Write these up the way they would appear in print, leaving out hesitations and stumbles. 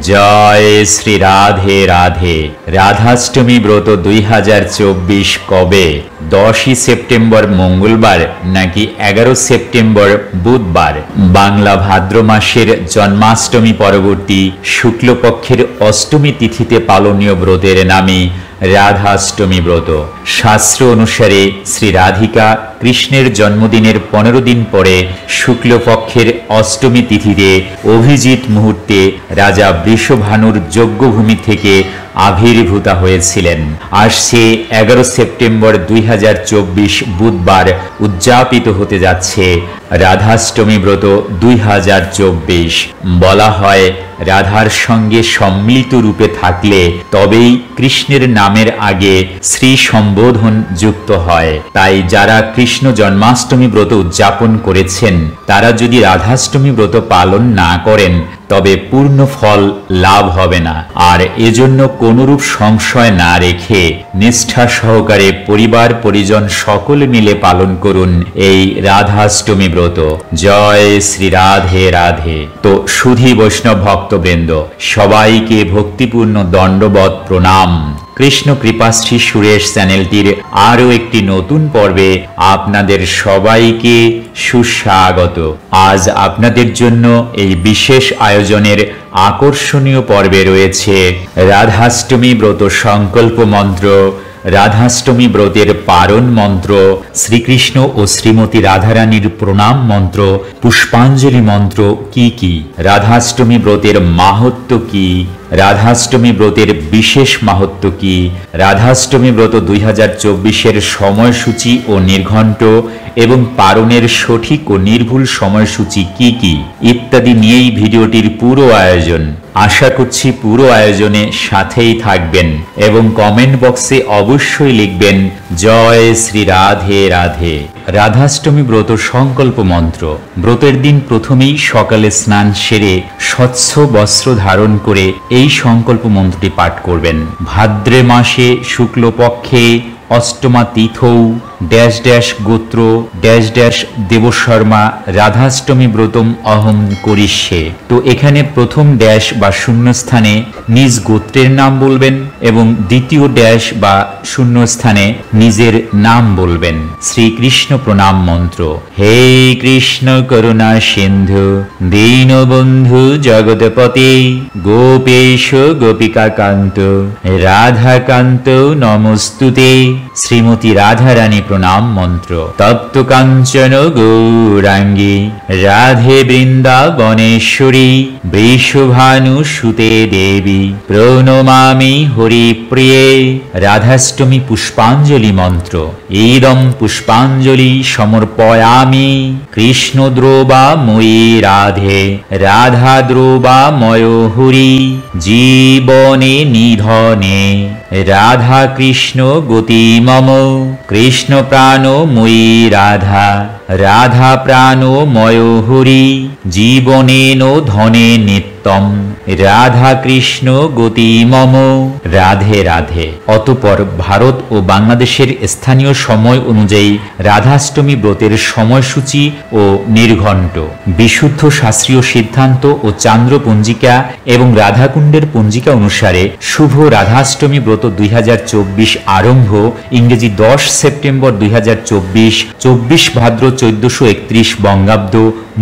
জয় শ্রী রাধে রাধে। রাধাষ্টমী ব্রত 2024 কবে? 10ই সেপ্টেম্বর মঙ্গলবার নাকি 11 সেপ্টেম্বর বুধবার? বাংলা ভাদ্র মাসের জন্মাষ্টমী পরবর্তী শুক্লপক্ষের অষ্টমী তিথিতে পালনীয় ব্রতের নামে রাধাষ্টমী ব্রত। শাস্ত্র অনুসারে শ্রী রাধিকা কৃষ্ণের জন্মদিনের 15 দিন পরে শুক্লপক্ষের অষ্টমী তিথিতে অভিজিৎ মুহূর্তে রাজা বৃষভানুর যজ্ঞভূমি থেকে আবির্ভূতা হয়েছিলেন। আসছে 11 সেপ্টেম্বর 2024 বুধবার উদযাপিত হতে যাচ্ছে রাধাষ্টমী ব্রত 2024। বলা হয়, রাধার সঙ্গে সম্মিলিত রূপে থাকলে তবেই কৃষ্ণের নামের আগে শ্রী সম্বোধন যুক্ত হয়। তাই যারা কৃষ্ণ জন্মাষ্টমী ব্রত উদযাপন করেছেন তারা যদি রাধাষ্টমী ব্রত পালন না করেন তবে পূর্ণ ফল লাভ হবে না। আর এজন্য কোনরূপ সংশয় না রেখে নিষ্ঠা সহকারে পরিবার পরিজন সকলে মিলে পালন করুন এই রাধাষ্টমী ব্রত। জয় শ্রী রাধে রাধে। তো সুধী বৈষ্ণব ভক্তবৃন্দ, সবাইকে ভক্তিপূর্ণ দণ্ডবৎ প্রণাম। কৃষ্ণ কৃপাশ্রী সুরেশ চ্যানেলটির আরও একটি নতুন পর্বে আপনাদের সবাইকে সুস্বাগত। আজ আপনাদের জন্য এই বিশেষ আয়োজনের আকর্ষণীয় পর্বে রয়েছে রাধাষ্টমী ব্রত সংকল্প মন্ত্র, রাধাষ্টমী ব্রতের পারণ মন্ত্র, শ্রীকৃষ্ণ ও শ্রীমতী রাধারানীর প্রণাম মন্ত্র, পুষ্পাঞ্জলি মন্ত্র কি কি, রাধাষ্টমী ব্রতের মাহাত্ম্য কি, রাধাষ্টমী ব্রতের বিশেষ মাহাত্ম্য কি, রাধাষ্টমী ব্রত 2024-এর সময়সূচি ও নির্ঘণ্ট এবং পারণের সঠিক ও নির্ভুল সময়সূচি কি কি ইত্যাদি নিয়েই ভিডিওটির পুরো আয়োজন। আশা করছি পুরো আয়োজনে সাথেই থাকবেন এবং কমেন্ট বক্সে অবশ্যই লিখবেন জয় শ্রী রাধে রাধে। রাধাষ্টমী ব্রত সংকল্প মন্ত্র। ব্রতের দিন প্রথমেই সকালে স্নান সেরে স্বচ্ছ বস্ত্র ধারণ করে এই সংকল্প মন্ত্রটি পাঠ করবেন। ভাদ্রে মাসে শুক্লপক্ষে অষ্টমা তিথৌ ড্যাশ ড্যাশ গোত্র ড্যাশ ড্যাশ দেবশর্মা রাধাষ্টমী ব্রতম অহম করিষ্যে। তো এখানে প্রথম ড্যাশ বা শূন্যস্থানে নিজ গোত্রের নাম বলবেন এবং দ্বিতীয় ড্যাশ বা শূন্যস্থানে নিজের নাম বলবেন। শ্রীকৃষ্ণ প্রণাম মন্ত্র। হে কৃষ্ণ করুণা সিন্ধু দীনবন্ধু জগৎপতে গোপেশ গোপিকাকান্ত রাধাকান্ত নমস্তুতে। শ্রীমতী রাধারানী প্রণাম মন্ত্র। তপ্ত কাঞ্চন গৌরাঙ্গী রাধে বৃন্দাবনেশ্বরী বৃষভানু সুতে দেবী প্রণমামি হরিপ্রিয়ে। রাধাষ্টমী পুষ্পাঞ্জলি মন্ত্র। ইদম পুষ্পাঞ্জলি সমর্পয়ামি কৃষ্ণ দ্রোবা ময়ী রাধে রাধা দ্রোবা ময়োহরি জীবনে নিধনে রাধা কৃষ্ণ গতি মম কৃষ্ণ প্রাণ ময়ী রাধা রাধা প্রাণ ময়োহরি জীবনেন ধনে নিত্যম রাধা কৃষ্ণ গতি মম। রাধে রাধে। অতঃপর ভারত ও বাংলাদেশের স্থানীয় সময় অনুযায়ী রাধাষ্টমী ব্রতের সময়সূচি ও নির্ঘণ্ট, বিশুদ্ধ শাস্ত্রীয় সিদ্ধান্ত ও চান্দ্র পঞ্জিকা এবং রাধাকুণ্ডের পঞ্জিকা অনুসারে শুভ রাধাষ্টমী ব্রত 2024 আরম্ভ ইংরেজি 10 সেপ্টেম্বর 2024, 24 ভাদ্র 1431 বঙ্গাব্দ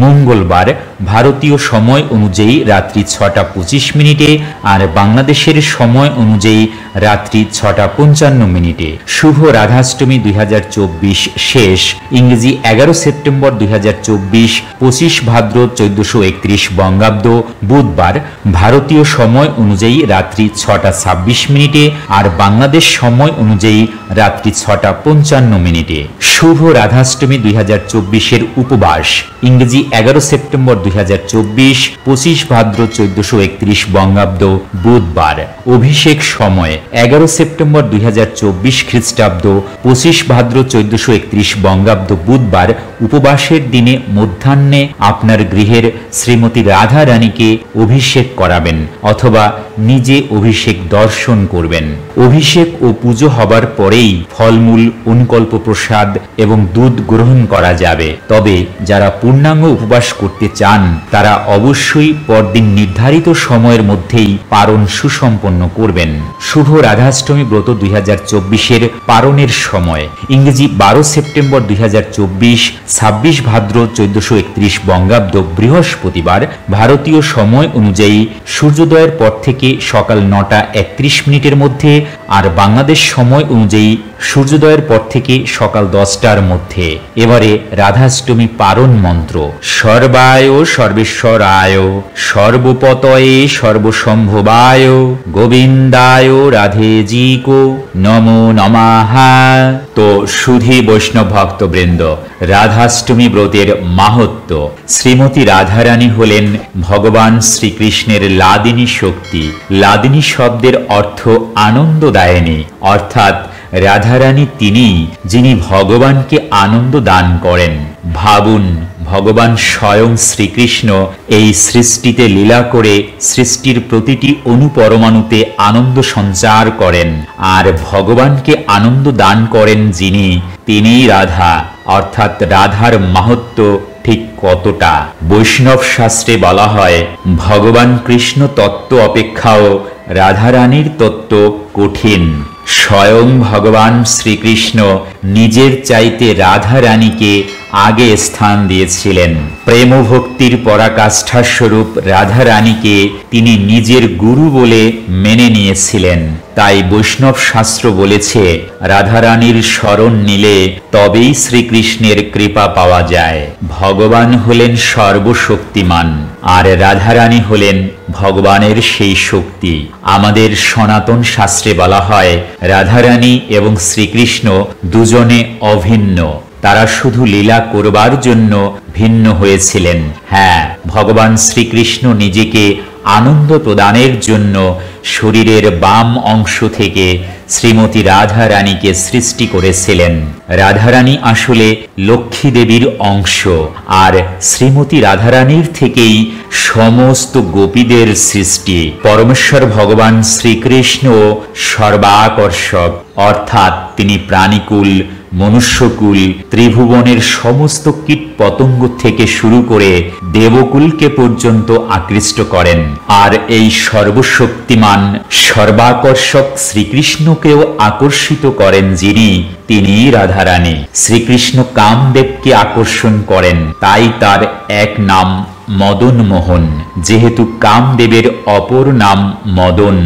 মঙ্গলবার ভারতীয় সময় অনুযায়ী রাত্রি 6:25 আর বাংলাদেশের সময় অনুযায়ী রাত্রি 6:55। শুভ রাধাষ্টমী 2024 শেষ ইংরেজি 11 সেপ্টেম্বর 2024, 25 ভাদ্র 1431 বঙ্গাব্দ বুধবার ভারতীয় সময় অনুযায়ী রাত্রি 6:26 আর বাংলাদেশ সময় অনুযায়ী রাত্রি 6:55। শুভ রাধাষ্টমী 2024-এর উপবাস ইংরেজি 11 সেপ্টেম্বর 2024, 25 ভাদ্র 1431 বঙ্গাব্দ বুধবার। অভিষেক সময় 11 সেপ্টেম্বর 2024 খ্রিস্টাব্দ, 25 ভাদ্র 1431 বঙ্গাব্দ বুধবার। উপবাসের দিনে মধ্যাহ্নে আপনার গৃহের শ্রীমতী রাধা রানীকে অভিষেক করাবেন অথবা নিজে অভিষেক দর্শন করবেন। অভিষেক ও পুজো হবার পরেই ফলমূল, অনুকল্প প্রসাদ এবং দুধ গ্রহণ করা যাবে। তবে যারা পূর্ণাঙ্গ উপবাস করতে চান চান তারা অবশ্যই পরদিন নির্ধারিত সময়ের মধ্যেই পারণ সুসম্পন্ন করবেন। শুভ রাধাষ্টমী ব্রত 2024-এর পারণের সময় ইংরেজি 12 সেপ্টেম্বর 2024, 26 ভাদ্র 1431 বঙ্গাব্দ বৃহস্পতিবার ভারতীয় সময় অনুযায়ী সূর্যোদয়ের পর থেকে সকাল 9:31 মধ্যে, আর বাংলাদেশ সময় অনুযায়ী সূর্যোদয়ের পর থেকে সকাল 10টার মধ্যে। এবারে রাধাষ্টমী পারণ মন্ত্র: সর্বায় সর্বেশ্বরায় সর্বপতয়ে সর্বসম্ভবায় গোবিন্দায় রাধেজিকো নমো নমঃ। তো সুধী বৈষ্ণব ভক্তবৃন্দ, রাধাষ্টমী ব্রতের মাহাত্ম্য। শ্রীমতী রাধারানী হলেন ভগবান শ্রীকৃষ্ণের লাদিনী শক্তি। লাদিনী শব্দের অর্থ আনন্দদায়িনী, অর্থাৎ রাধারানী তিনি যিনি ভগবানকে আনন্দ দান করেন। ভাবুন, ভগবান স্বয়ং শ্রীকৃষ্ণ এই সৃষ্টিতে লীলা করে সৃষ্টির প্রতিটি অনুপরমাণুতে আনন্দ সঞ্চার করেন, আর ভগবানকে আনন্দ দান করেন যিনি, তিনিই রাধা। অর্থাৎ রাধার মাহাত্ম্য ঠিক কতটা। বৈষ্ণব শাস্ত্রে বলা হয়, ভগবান কৃষ্ণ তত্ত্ব অপেক্ষাও রাধারানীর তত্ত্ব কঠিন। স্বয়ং ভগবান শ্রীকৃষ্ণ নিজের চাইতে রাধারানীকে আগে স্থান দিয়েছিলেন। প্রেম ভক্তির পরাকাষ্ঠা স্বরূপ রাধারানীকে তিনি নিজের গুরু বলে মেনে নিয়েছিলেন। তাই বৈষ্ণব শাস্ত্র বলেছে, রাধারানীর শরণ নিলে তবেই শ্রীকৃষ্ণের কৃপা পাওয়া যায়। ভগবান হলেন সর্বশক্তিমান, আর রাধারানী হলেন ভগবানের সেই শক্তি। আমাদের সনাতন শাস্ত্রে বলা হয়, রাধারানী এবং শ্রীকৃষ্ণ দুজনে অভিন্ন। তারা শুধু লীলা করবার জন্য ভিন্ন হয়েছিলেন। হ্যাঁ, ভগবান শ্রীকৃষ্ণ নিজেকে আনন্দ প্রদানের জন্য শরীরের বাম অংশ থেকে শ্রীমতী রাধারানীকে সৃষ্টি করেছিলেন। রাধারানী আসলে লক্ষ্মী দেবীর অংশ, আর শ্রীমতী রাধারানীর থেকেই সমস্ত গোপীদের সৃষ্টি। পরমেশ্বর ভগবান শ্রীকৃষ্ণ সর্বাকর্ষক, অর্থাৎ তিনি প্রাণীকুল, মনুষ্যকুল, ত্রিভুবনের সমস্ত কীট পতঙ্গ থেকে শুরু করে দেবকুলকে পর্যন্ত আকৃষ্ট করেন। আর এই সর্বশক্তিমান সর্বাকর্ষক শ্রীকৃষ্ণকেও আকর্ষিত করেন যিনি, তিনি রাধারানী। শ্রীকৃষ্ণ কামদেবকে আকর্ষণ করেন, তাই তার এক নাম মদন মোহন। যেহেতু কামদেবের অপর নাম মদন,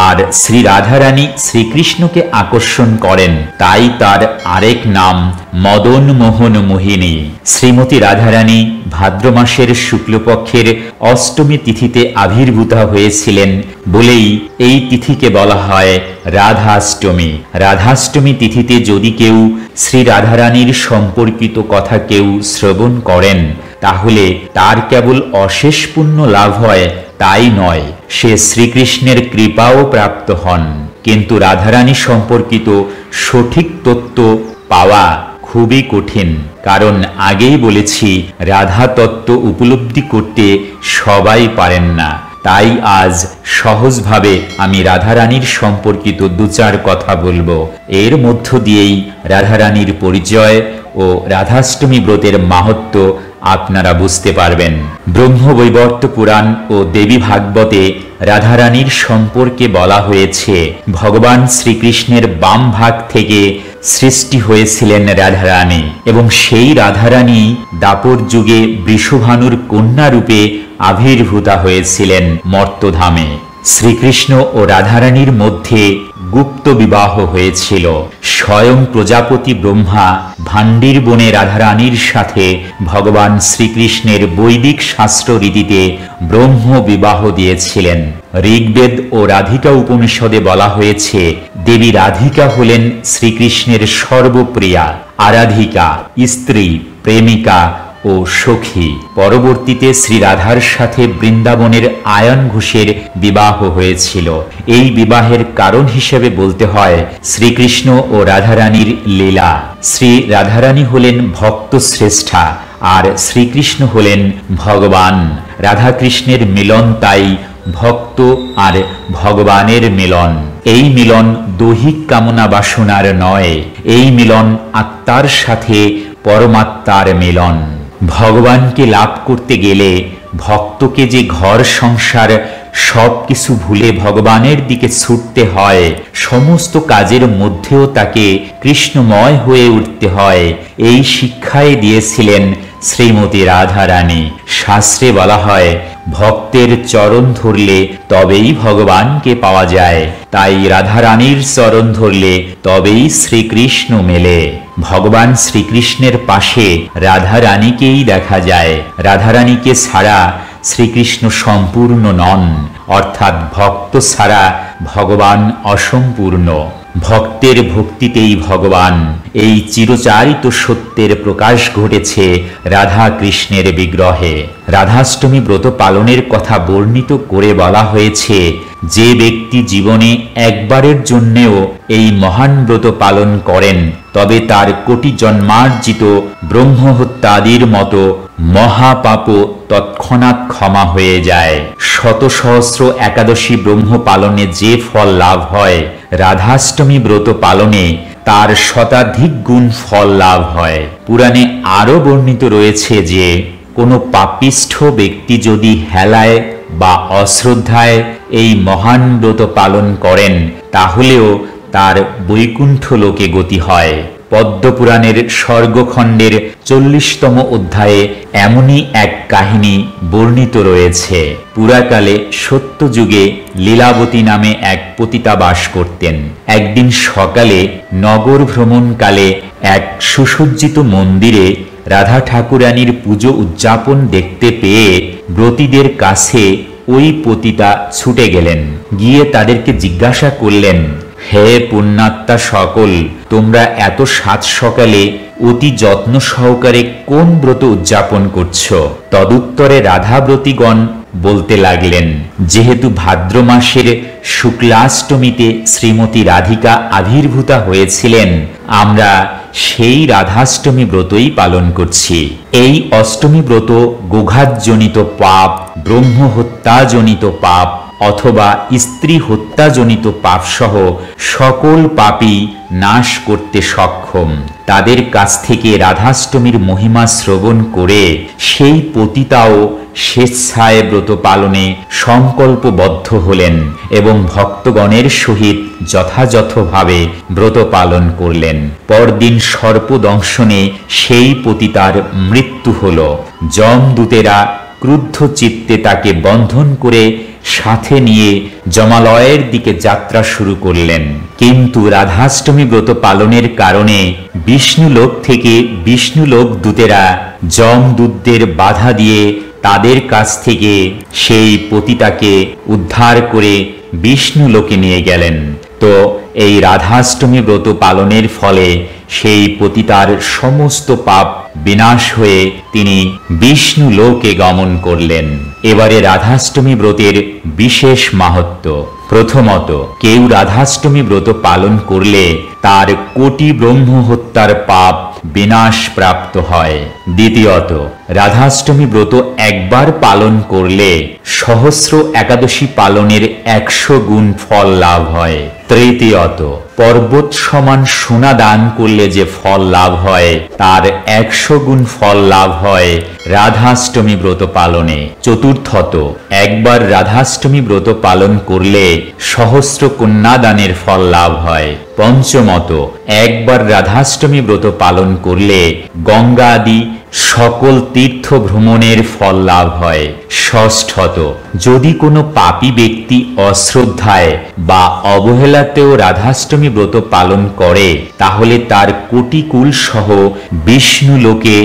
আর শ্রী রাধারানী শ্রীকৃষ্ণকে আকর্ষণ করেন, তাই তার আরেক নাম মদন মোহন মোহিনী। শ্রীমতী রাধারানী ভাদ্র মাসের শুক্লপক্ষের অষ্টমী তিথিতে আবির্ভূতা হয়েছিলেন বলেই এই তিথিকে বলা হয় রাধাষ্টমী। রাধাষ্টমী তিথিতে যদি কেউ শ্রী রাধারানীর সম্পর্কিত কথা কেউ শ্রবণ করেন, তাহলে তার কেবল অশেষ পুণ্য লাভ হয় তাই নয়, সে শ্রীকৃষ্ণের কৃপাও প্রাপ্ত হন। কিন্তু রাধারানী সম্পর্কিত সঠিক তত্ত্ব পাওয়া খুবই কঠিন, কারণ আগেই বলেছি, রাধা তত্ত্ব উপলব্ধি করতে সবাই পারেন না। তাই আজ সহজভাবে আমি রাধারানীর সম্পর্কিত দু চার কথা বলবো। এর মধ্য দিয়েই রাধারানীর পরিচয় ও রাধাষ্টমী ব্রতের মাহাত্ম্য আপনারা বুঝতে পারবেন। ব্রহ্মবৈবর্ত পুরাণ ও দেবী ভাগবতে রাধারানীর সম্পর্কে বলা হয়েছে, ভগবান শ্রীকৃষ্ণের বাম ভাগ থেকে সৃষ্টি হয়েছিলেন রাধারানী, এবং সেই রাধারানী দাপর যুগে বৃষভানুর কন্যা রূপে আবির্ভূতা হয়েছিলেন মর্তধামে। শ্রীকৃষ্ণ ও রাধারানীর মধ্যে গুপ্ত বিবাহ হয়েছিল। স্বয়ং প্রজাপতি ব্রহ্মা ভান্ডির বনে রাধারানীর সাথে ভগবান শ্রীকৃষ্ণের বৈদিক শাস্ত্র রীতিতে ব্রহ্ম বিবাহ দিয়েছিলেন। ঋগ্বেদ ও রাধিকা উপনিষদে বলা হয়েছে, দেবী রাধিকা হলেন শ্রীকৃষ্ণের সর্বপ্রিয়া, আরাধিকা, স্ত্রী, প্রেমিকা ও সখী। পরবর্তীতে শ্রী রাধার সাথে বৃন্দাবনের আয়ন ঘোষের বিবাহ হয়েছিল। এই বিবাহের কারণ হিসেবে বলতে হয় শ্রীকৃষ্ণ ও রাধারানীর লীলা। শ্রী রাধারানী হলেন ভক্ত শ্রেষ্ঠা, আর শ্রীকৃষ্ণ হলেন ভগবান। রাধাকৃষ্ণের মিলন তাই ভক্ত আর ভগবানের মিলন। এই মিলন দৈহিক কামনা বাসনার নয়, এই মিলন আত্মার সাথে পরমাত্মার মিলন। ভগবানকে লাভ করতে গেলে ভক্তকে যে ঘর সংসার সবকিছু ভুলে ভগবানের দিকে ছুটতে হয়, সমস্ত কাজের মধ্যেও তাকে কৃষ্ণময় হয়ে উঠতে হয়, এই শিক্ষাই দিয়েছিলেন শ্রীমতী রাধারানী। শাস্ত্রে বলা হয়, ভক্তের চরণ ধরলে তবেই ভগবানকে পাওয়া যায়। তাই রাধারানীর চরণ ধরলে তবেই শ্রীকৃষ্ণ মেলে। ভগবান শ্রীকৃষ্ণের পাশে রাধারানীকেই দেখা যায়। রাধারানীকে ছাড়া শ্রীকৃষ্ণ সম্পূর্ণ নন, অর্থাৎ ভক্ত ছাড়া ভগবান অসম্পূর্ণ। ভক্তের ভক্তিতেই ভগবান, এই চিরচারিত সত্যের প্রকাশ ঘটেছে রাধা কৃষ্ণের বিগ্রহে। রাধাষ্টমী ব্রত পালনের কথা বর্ণিত করে বলা হয়েছে, যে ব্যক্তি জীবনে একবারের জন্যেও এই মহান ব্রত পালন করেন, তবে তার কোটি জন্মার্জিত ব্রহ্মহত্যাদির মতো মহাপাপ তৎক্ষণাৎ ক্ষমা হয়ে যায়। শত সহস্র একাদশী ব্রহ্ম পালনে যে ফল লাভ হয়, রাধাষ্টমী ব্রত পালনে তার শতাধিক গুণ ফল লাভ হয়। পুরাণে আরো বর্ণিত রয়েছে যে, কোনো পাপিষ্ঠ ব্যক্তি যদি হেলায় বা অশ্রদ্ধায় এই মহান ব্রত পালন করেন, তাহলেও তার বৈকুণ্ঠ লোকে গতি হয়। পদ্মপুরাণের স্বর্গখণ্ডের 40তম অধ্যায়ে এমনই এক কাহিনী বর্ণিত রয়েছে। পুরাকালে সত্যযুগে লীলাবতী নামে এক পতিতা বাস করতেন। একদিন সকালে নগর ভ্রমণকালে এক সুসজ্জিত মন্দিরে রাধা ঠাকুরানীর পুজো উদযাপন দেখতে পেয়ে ব্রতীদের কাছে ওই পতিতা ছুটে গেলেন। গিয়ে তাদেরকে জিজ্ঞাসা করলেন, হে পুণ্যাত্মা সকল, তোমরা এত সাত সকালে অতি যত্ন সহকারে কোন ব্রত উদযাপন করছো? তদুত্তরে রাধাব্রতীগণ বলতে লাগলেন, যেহেতু ভাদ্র মাসের শুক্লাষ্টমীতে শ্রীমতী রাধিকা আবির্ভূতা হয়েছিলেন, আমরা সেই রাধাষ্টমী ব্রতই পালন করছি। এই অষ্টমী ব্রত গোঘাতজনিত পাপ, ব্রহ্মহত্যাজনিত পাপ অথবা স্ত্রী হত্যাজনিত পাপসহ সকল পাপই নাশ করতে সক্ষম। তাদের কাছ থেকে রাধাষ্টমীর মহিমা শ্রবণ করে সেই পতিতাও স্বেচ্ছায় ব্রত পালনে সংকল্পবদ্ধ হলেন এবং ভক্তগণের সহিত যথাযথভাবে ব্রত পালন করলেন। পরদিন সর্পদংশনে সেই পতিতার মৃত্যু হল। যমদূতেরা ক্রুদ্ধ চিত্তে তাকে বন্ধন করে সাথে নিয়ে যমালয়ের দিকে যাত্রা শুরু করলেন। কিন্তু রাধাষ্টমী ব্রত পালনের কারণে বিষ্ণুলোক থেকে বিষ্ণুলোক দূতেরা যমদূতদের বাধা দিয়ে তাদের কাছ থেকে সেই পতিতাকে উদ্ধার করে বিষ্ণুলোকে নিয়ে গেলেন। তো এই রাধাষ্টমী ব্রত পালনের ফলে সেই পতিতার সমস্ত পাপ বিনাশ হয়ে তিনি বিষ্ণু লোকে গমন করলেন। এবারে রাধাষ্টমী ব্রতের বিশেষ মাহাত্ম্য। প্রথমত, কেউ রাধাষ্টমী ব্রত পালন করলে তার কোটি ব্রহ্ম হত্যার পাপ বিনাশ প্রাপ্ত হয়। দ্বিতীয়ত, রাধাষ্টমী ব্রত একবার পালন করলে সহস্র একাদশী পালনের 100 গুণ ফল লাভ হয়। তৃতীয়ত, পর্বত সমান সোনা দান করলে যে ফল লাভ হয়, তার 100 গুণ ফল লাভ হয় রাধাষ্টমী ব্রত পালনে। চতুর্থত, একবার রাধাষ্টমী ব্রত পালন করলে সহস্র কন্যাদানের ফল লাভ হয়। পঞ্চমত, একবার রাধাষ্টমী ব্রত পালন করলে গঙ্গা আদি সকল তীর্থ ভ্রমণের ফল লাভ হয়। ষষ্ঠত, যদি কোনো পাপী ব্যক্তি অশ্রদ্ধায় বা অবহেলাতেও রাধাষ্টমী ব্রত পালন করে, তাহলে তার কোটিকুল সহ বিষ্ণু লোকে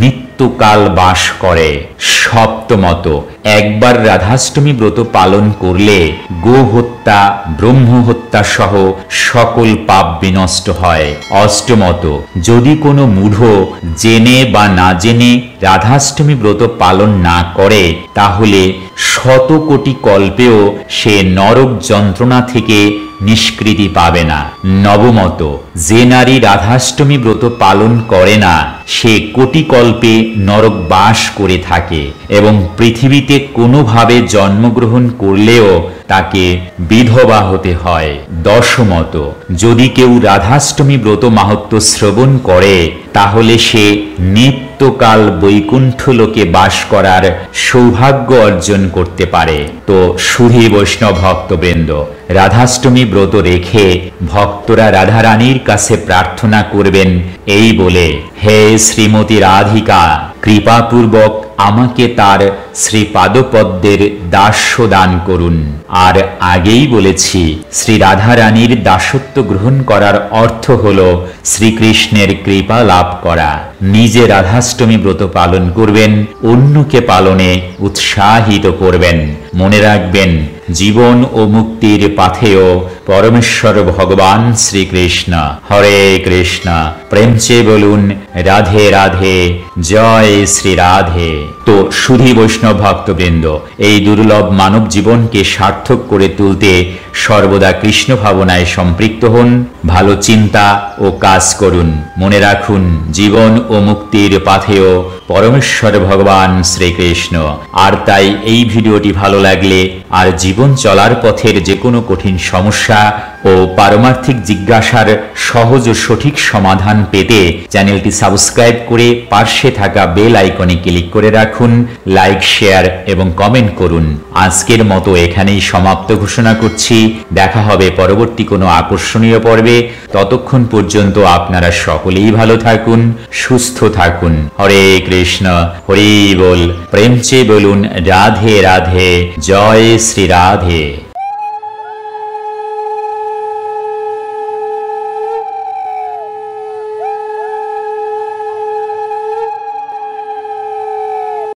নিত্যকাল বাস করে। সপ্তমত, একবার রাধাষ্টমী ব্রত পালন করলে গো হত্যা, ব্রহ্ম হত্যা সহ সকল পাপ বিনষ্ট হয়। অষ্টমত, যদি কোনো মূঢ় জেনে বা না জেনে রাধাষ্টমী ব্রত পালন না করে, তাহলে 100 কোটি কল্পেও সে নরক যন্ত্রণা থেকে নিষ্কৃতি পাবে না। নবমত, যে নারী রাধাষ্টমী ব্রত পালন করে না, সে কোটি কল্পে নরক বাস করে থাকে এবং পৃথিবীতে কোনোভাবে জন্মগ্রহণ করলেও তাকে বিধবা হতে হয়। দশমত, যদি কেউ রাধাষ্টমী ব্রত মাহাত্ম্য শ্রবণ করে তাহলে সে নিত্যকাল বৈকুণ্ঠ লোকে বাস করার সৌভাগ্য অর্জন করতে পারে। তো সুধী বৈষ্ণব ভক্তবৃন্দ, রাধাষ্টমী ব্রত রেখে ভক্তরা রাধারানীর কাছে প্রার্থনা করবেন এই বলে, হে শ্রীমতী রাধিকা, কৃপাপূর্বক আমাকে তার শ্রীপাদপদ্মের দাস্য দান করুন। আর আগেই বলেছি, শ্রী রাধারানীর দাসত্ব গ্রহণ করার অর্থ হল শ্রীকৃষ্ণের কৃপা লাভ করা। নিজে রাধাষ্টমী ব্রত পালন করবেন, অন্যকে পালনে উৎসাহিত করবেন। মনে রাখবেন, জীবন ও মুক্তির পাথেয় পরমেশ্বর ভগবান শ্রীকৃষ্ণ। হরে কৃষ্ণ। প্রেমচে বলুন রাধে রাধে, জয় শ্রী রাধে। তো সুধী বৈষ্ণব ভক্তবৃন্দ, এই দুর্লভ মানব জীবনকে সার্থক করে তুলতে সর্বদা কৃষ্ণ ভাবনায় সম্পৃক্ত হন, ভালো চিন্তা ও কাজ করুন। মনে রাখুন, জীবন ও মুক্তির পাথেয় পরমেশ্বর ভগবান শ্রীকৃষ্ণ। আর তাই এই ভিডিওটি ভালো লাগলে আর জীবন চলার পথের যে কোনো কঠিন সমস্যা ও পারমার্থিক জিজ্ঞাসার সহজ ও সঠিক সমাধান পেতে চ্যানেলটি সাবস্ক্রাইব করে পাশে থাকা বেল আইকনে ক্লিক করে রাখুন। লাইক, শেয়ার এবং কমেন্ট করুন। আজকের মতো এখানেই সমাপ্ত ঘোষণা করছি। দেখা হবে পরবর্তী কোনো আকর্ষণীয় পর্বে। ততক্ষণ পর্যন্ত আপনারা সকলেই ভালো থাকুন, সুস্থ থাকুন। হরে কৃষ্ণ। হরি বল। প্রেমচে বলুন রাধে রাধে, জয় শ্রী রাধে।